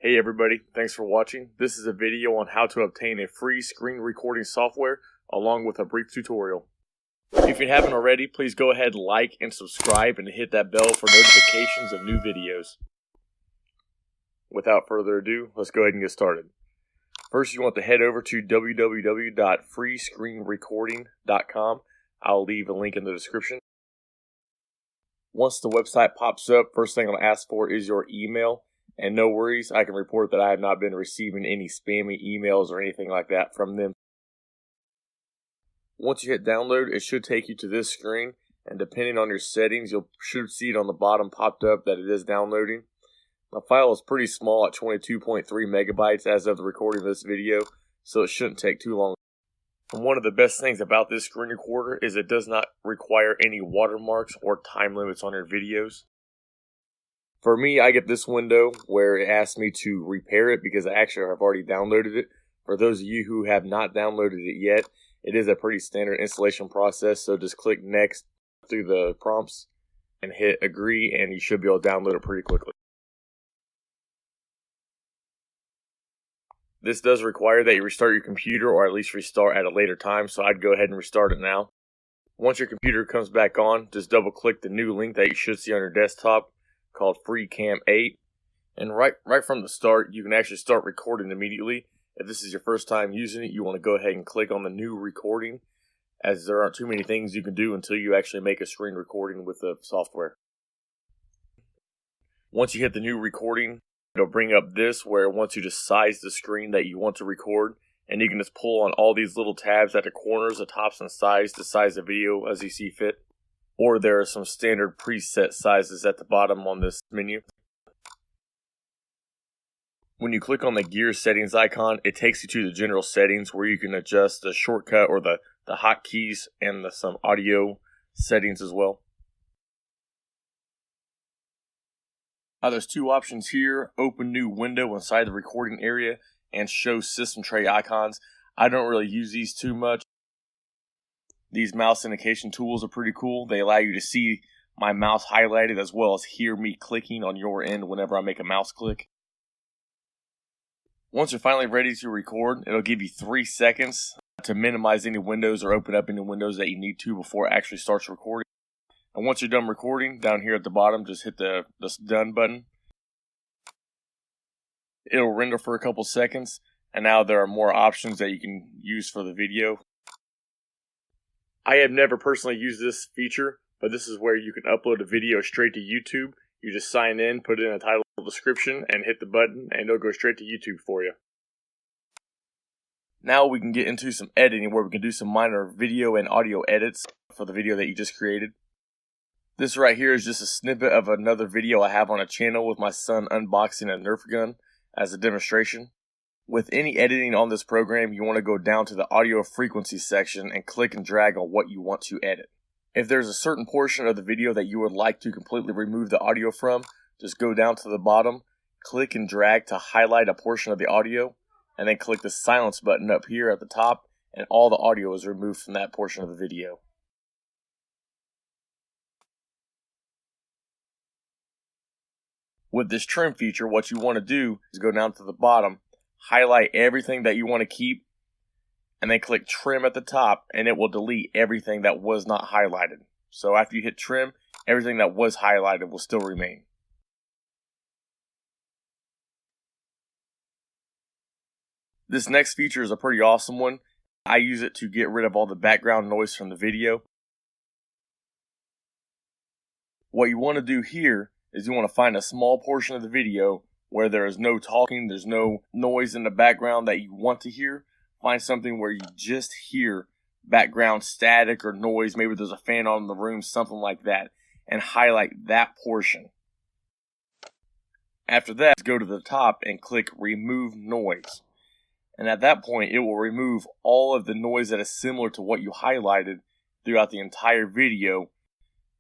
Hey everybody, thanks for watching. This is a video on how to obtain a free screen recording software along with a brief tutorial. If you haven't already, please go ahead, like and subscribe and hit that bell for notifications of new videos. Without further ado, let's go ahead and get started. First, you want to head over to www.freescreenrecording.com. I'll leave a link in the description. Once the website pops up, first thing I'm going to ask for is your email. And no worries, I can report that I have not been receiving any spammy emails or anything like that from them. Once you hit download, it should take you to this screen. And depending on your settings, you should see it on the bottom popped up that it is downloading. The file is pretty small at 22.3 megabytes as of the recording of this video, so it shouldn't take too long. And one of the best things about this screen recorder is it does not require any watermarks or time limits on your videos. For me, I get this window where it asks me to repair it because I actually have already downloaded it. For those of you who have not downloaded it yet, it is a pretty standard installation process, so just click next through the prompts and hit agree and you should be able to download it pretty quickly. This does require that you restart your computer or at least restart at a later time, so I'd go ahead and restart it now. Once your computer comes back on, just double click the new link that you should see on your desktop called FreeCam 8. And right from the start, you can actually start recording immediately. If this is your first time using it, you want to go ahead and click on the new recording, as there aren't too many things you can do until you actually make a screen recording with the software. Once you hit the new recording, it'll bring up this where it wants you to size the screen that you want to record, and you can just pull on all these little tabs at the corners, the tops, and sides to size the video as you see fit. Or there are some standard preset sizes at the bottom on this menu. When you click on the gear settings icon, it takes you to the general settings where you can adjust the shortcut or the hotkeys and some audio settings as well. There's two options here: open new window inside the recording area and show system tray icons. I don't really use these too much. These mouse indication tools are pretty cool. They allow you to see my mouse highlighted as well as hear me clicking on your end whenever I make a mouse click. Once you're finally ready to record, it'll give you 3 seconds to minimize any windows or open up any windows that you need to before it actually starts recording. And once you're done recording, down here at the bottom, just hit the done button. It'll render for a couple seconds, and now there are more options that you can use for the video. I have never personally used this feature, but this is where you can upload a video straight to YouTube. You just sign in, put in a title description, and hit the button, and it'll go straight to YouTube for you. Now we can get into some editing where we can do some minor video and audio edits for the video that you just created. This right here is just a snippet of another video I have on a channel with my son unboxing a Nerf gun as a demonstration. With any editing on this program, you want to go down to the audio frequency section and click and drag on what you want to edit. If there's a certain portion of the video that you would like to completely remove the audio from, just go down to the bottom, click and drag to highlight a portion of the audio, and then click the silence button up here at the top, and all the audio is removed from that portion of the video. With this trim feature, what you want to do is go down to the bottom, highlight everything that you want to keep, and then click trim at the top, and it will delete everything that was not highlighted. So after you hit trim, everything that was highlighted will still remain. This next feature is a pretty awesome one. I use it to get rid of all the background noise from the video. What you want to do here is you want to find a small portion of the video where there is no talking, there's no noise in the background that you want to hear. Find something where you just hear background static or noise, maybe there's a fan on in the room, something like that, and highlight that portion. After that, go to the top and click remove noise. And at that point, it will remove all of the noise that is similar to what you highlighted throughout the entire video.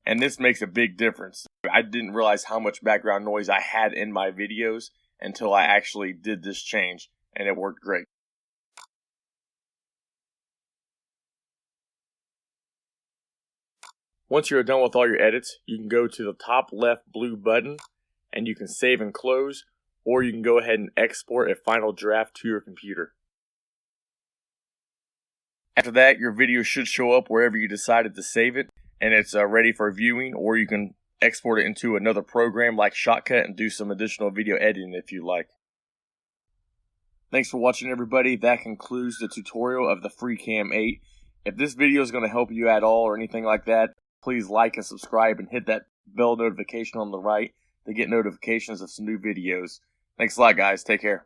And this makes a big difference. I didn't realize how much background noise I had in my videos until I actually did this change, and it worked great. Once you're done with all your edits, you can go to the top left blue button, and you can save and close, or you can go ahead and export a final draft to your computer. After that, your video should show up wherever you decided to save it, and it's ready for viewing, or you can export it into another program like Shotcut and do some additional video editing if you like. Thanks for watching, everybody. That concludes the tutorial of the FreeCam 8. If this video is going to help you at all or anything like that, please like and subscribe and hit that bell notification on the right to get notifications of some new videos. Thanks a lot, guys. Take care.